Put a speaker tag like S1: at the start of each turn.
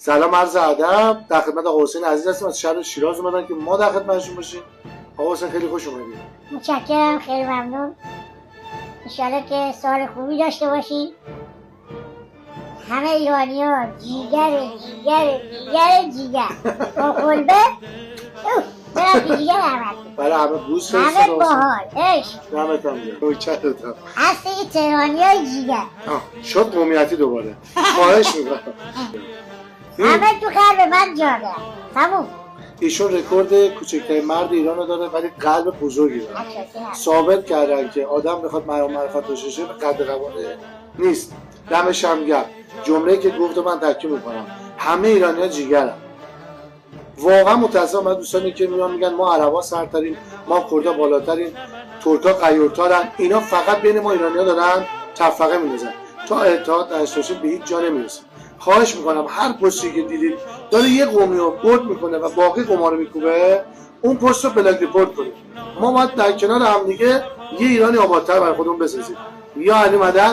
S1: سلام عرض ادب، در خدمت آقا حسین عزیز هستیم از شهر شیراز اومدن که ما در خدمتشون باشیم. آقا حسین خیلی خوش اومدید.
S2: متشکرم، خیلی ممنون. انشالله که سال خوبی داشته باشید. همه ایرانی ها جیگر با کلبه برم که جیگر همه
S1: برای همه بوست
S2: همه باحال عشق
S1: دمتم گرم. نوکرتم.
S2: هسته ای تهرانی های جیگر
S1: شد قومیتی دوباره. خواهش میکنم.
S2: همه تو خیر به من جا دارم. تموم.
S1: ایشون رکورد کوچکترین مرد ایران رو داره ولی قلب بزرگی داره. ثابت کردن که آدم بخواد معرفت داشته به قد قوانه نیست. دمش هم گرم. جمله‌ای که گفت من تاکید میکنم. همه ایرانی‌ها جیگرن. واقعا متأسفم من دوستانی که میان میگن ما عربا سرترین، ما کردا بالاترین، ترکا غیورترن. اینا فقط بین ما ایرانی‌ها دارن تفرقه می‌ندازن. تا اتحاد نشوشه به هیچ جا نمیرسیم. خواهش میکنم هر پستی که دیدید داره یه قومی رو برد میکنه و باقی قوما رو میکوبه، اون پست رو بلاک ریپورت کنید. ما باید در کنار هم دیگه یه ایرانی آبادتر برای خودمون بسازیم. یا علی مدد